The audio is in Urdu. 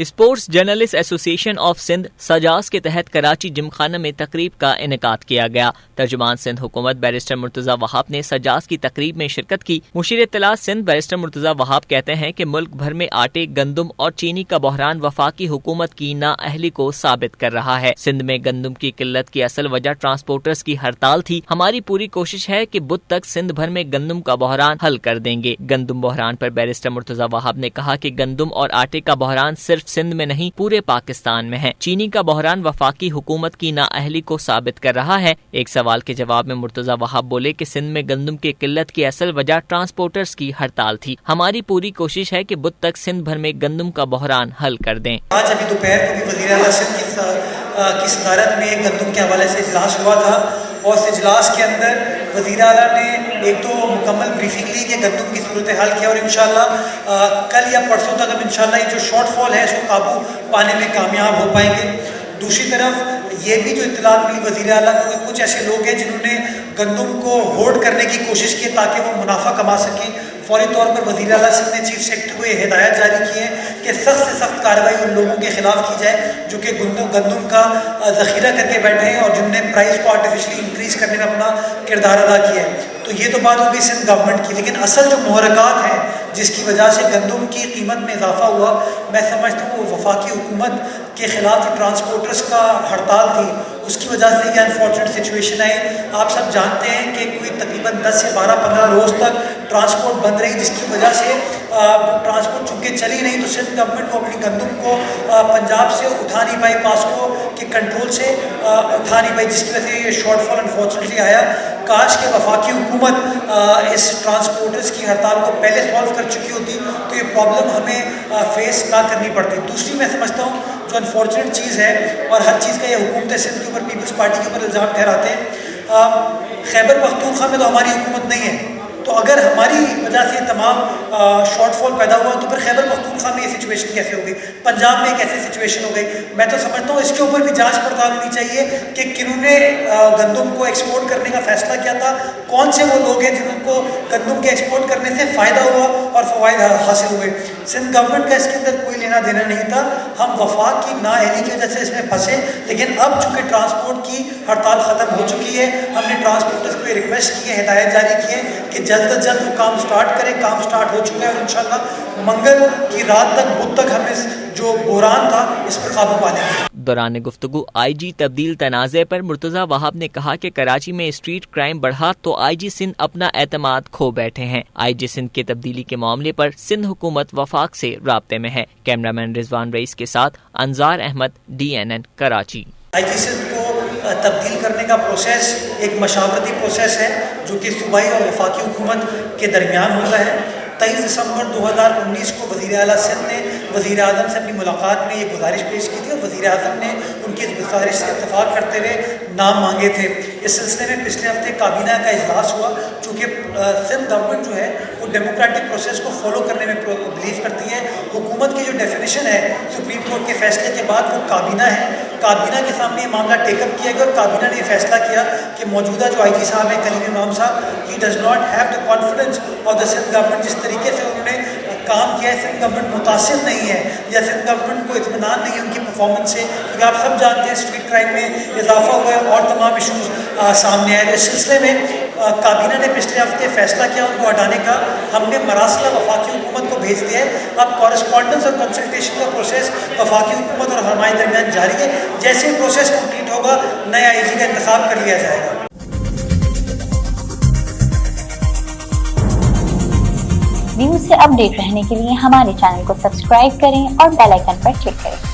Sports journalist association of Sindh سجاس کے تحت کراچی جم خانہ میں تقریب کا انعقاد کیا گیا۔ ترجمان سندھ حکومت بیرسٹر مرتضی وہاب نے سجاس کی تقریب میں شرکت کی۔ مشیر اطلاعات سندھ بیرسٹر مرتضی وہاب کہتے ہیں کہ ملک بھر میں آٹے، گندم اور چینی کا بحران وفاقی حکومت کی نااہلی کو ثابت کر رہا ہے۔ سندھ میں گندم کی قلت کی اصل وجہ ٹرانسپورٹرز کی ہڑتال تھی۔ ہماری پوری کوشش ہے کہ بدھ تک سندھ بھر میں گندم کا بحران حل کر دیں گے۔ گندم بحران پر بیرسٹر مرتضی وہاب نے کہا کہ گندم اور آٹے کا بحران صرف سندھ میں نہیں پورے پاکستان میں ہے۔ چینی کا بحران وفاقی حکومت کی نااہلی کو ثابت کر رہا ہے۔ ایک سوال کے جواب میں مرتضی وہاب بولے کہ سندھ میں گندم کی قلت کی اصل وجہ ٹرانسپورٹرز کی ہڑتال تھی۔ ہماری پوری کوشش ہے کہ بدھ تک سندھ بھر میں گندم کا بحران حل کر دیں۔ آج ابھی دوپہر کو بھی وزیر اعلیٰ سندھ کی صدارت میں گندم کے حوالے سے اجلاس ہوا تھا اور اس اجلاس کے اندر وزیر اعلیٰ نے ایک تو مکمل بریفنگ لی کہ گندم کی صورتحال کیا اور انشاءاللہ کل یا پرسوں تک ہم انشاءاللہ یہ جو شارٹ فال ہے اس کو قابو پانے میں کامیاب ہو پائیں گے۔ دوسری طرف یہ بھی جو اطلاعات ملی وزیر اعلیٰ کو کہ کچھ ایسے لوگ ہیں جنہوں نے گندم کو ہولڈ کرنے کی کوشش کی تاکہ وہ منافع کما سکیں۔ فوری طور پر وزیر اعلیٰ سندھ نے چیف سیکرٹری کو یہ ہدایت جاری کی ہے کہ سخت سے سخت کارروائی ان لوگوں کے خلاف کی جائے جو کہ گندم کا ذخیرہ کر کے بیٹھے ہیں اور جنہوں نے پرائز کو آرٹیفیشلی انکریز کرنے میں اپنا کردار ادا کیا ہے۔ تو یہ تو بات ہوگی سندھ گورنمنٹ کی، لیکن اصل جو محرکات ہیں جس کی وجہ سے گندم کی قیمت میں اضافہ ہوا، میں سمجھتا ہوں وہ وفاقی حکومت کے خلاف جو ٹرانسپورٹرز کا ہڑتال تھی اس کی وجہ سے یہ انفارچونیٹ سچویشن آئی۔ آپ سب جانتے ہیں کہ کوئی تقریباً 10 سے 15 روز تک ٹرانسپورٹ بند رہی، جس کی وجہ سے ٹرانسپورٹ چونکہ چلی نہیں تو سندھ گورنمنٹ کو اپنی گندم کو پنجاب سے اٹھا نہیں پائی، پاسکو کے کنٹرول سے اٹھا نہیں پائی، جس کی وجہ سے یہ شارٹ فال انفارچونیٹلی آیا۔ کاش کہ وفاقی حکومت اس ٹرانسپورٹرز کی ہڑتال کو پہلے سالو کر چکی ہوتی تو یہ پرابلم ہمیں فیس نہ کرنی پڑتی۔ دوسری میں سمجھتا ہوں جو انفارچونیٹ چیز ہے اور ہر چیز کا یہ حکومت سندھ کے اوپر پیپلز پارٹی کے اوپر الزام ٹھہراتے ہیں، خیبر پختونخوا میں تو ہماری حکومت نہیں ہے، تو اگر ہماری وجہ سے تمام شارٹ فال پیدا ہوا تو پھر خیبر پختونخوا میں یہ سچویشن کیسے ہو گئی، پنجاب میں کیسے سچویشن ہو گئی۔ میں تو سمجھتا ہوں اس کے اوپر بھی جانچ پڑتال ہونی چاہیے کہ کنہوں نے گندم کو ایکسپورٹ کرنے کا فیصلہ کیا تھا، کون سے وہ لوگ ہیں جنہوں کو گندم کے ایکسپورٹ کرنے سے فائدہ ہوا اور فوائد حاصل ہوئے۔ سندھ گورنمنٹ کا اس کے اندر کوئی لینا دینا نہیں تھا، ہم وفاق کی نااہلی کی وجہ سے اس میں پھنسے، لیکن اب چونکہ ٹرانسپورٹ کی ہڑتال ختم ہو چکی ہے، ہم نے ٹرانسپورٹرز کو یہ ریکویسٹ کی ہے، ہدایت جاری کی ہے کہ جلد از جلد وہ کام سٹارٹ کریں۔ کام سٹارٹ ہو چکا ہے اور انشاءاللہ منگل کی رات تک بدھ تک ہم اس جو بحران تھا اس پر قابو پا لیں گے۔ دوران گفتگو آئی جی تبدیل تنازع پر مرتضی وہاب نے کہا کہ کراچی میں اسٹریٹ کرائم بڑھا تو آئی جی سندھ اپنا اعتماد کھو بیٹھے ہیں۔ آئی جی سندھ کے تبدیلی کے معاملے پر سندھ حکومت وفاق سے رابطے میں ہے۔ کیمرامین رضوان رئیس کے ساتھ انظار احمد، DNN کراچی۔ آئی جی سندھ کو تبدیل کرنے کا پروسیس ایک مشاورتی پروسیس ہے جو کہ صوبائی اور وفاقی حکومت کے درمیان ہوتا ہے۔ 23 دسمبر 2019 کو وزیر اعلیٰ سندھ نے وزیر اعظم سے اپنی ملاقات میں یہ گزارش پیش کی تھی اور وزیر اعظم نے ان کی گزارش سے اتفاق کرتے ہوئے نام مانگے تھے۔ اس سلسلے میں پچھلے ہفتے کابینہ کا اجلاس ہوا، چونکہ سندھ گورنمنٹ جو ہے وہ ڈیموکریٹک پروسیس کو فالو کرنے میں بلیو کرتی ہے۔ حکومت کی جو ڈیفینیشن ہے سپریم کورٹ کے فیصلے کے بعد وہ کابینہ ہے، کابینہ کے سامنے یہ معاملہ ٹیک اپ کیا گیا اور کابینہ نے یہ فیصلہ کیا کہ موجودہ جو آئی جی صاحب ہیں کلیم امام صاحب، he does not have the confidence of the Sindh government. جس طریقے سے انہوں نے کام کیا ہے سندھ گورنمنٹ متاثر نہیں ہے یا سندھ گورنمنٹ کو اطمینان نہیں ہے ان کی پرفارمنس سے، کیونکہ آپ سب جانتے ہیں اسٹریٹ کرائم میں اضافہ ہوا ہے اور تمام ایشوز سامنے آئے۔ اس سلسلے میں کابینہ نے پچھلے ہفتے فیصلہ کیا ان کو ہٹانے کا۔ ہم نے مراسلہ وفاقی حکومت کو بھیج دیا ہے، اب کورسپونڈنس اور کنسلٹیشن کا پروسیس وفاقی حکومت اور ہمارے درمیان جاری ہے۔ جیسے پروسیس کمپلیٹ ہوگا نئے آئی جی کا انتخاب کر لیا جائے گا۔ نیوز سے اپ ڈیٹ رہنے کے لیے ہمارے چینل کو سبسکرائب کریں اور بیل آئیکن پر کلک کریں۔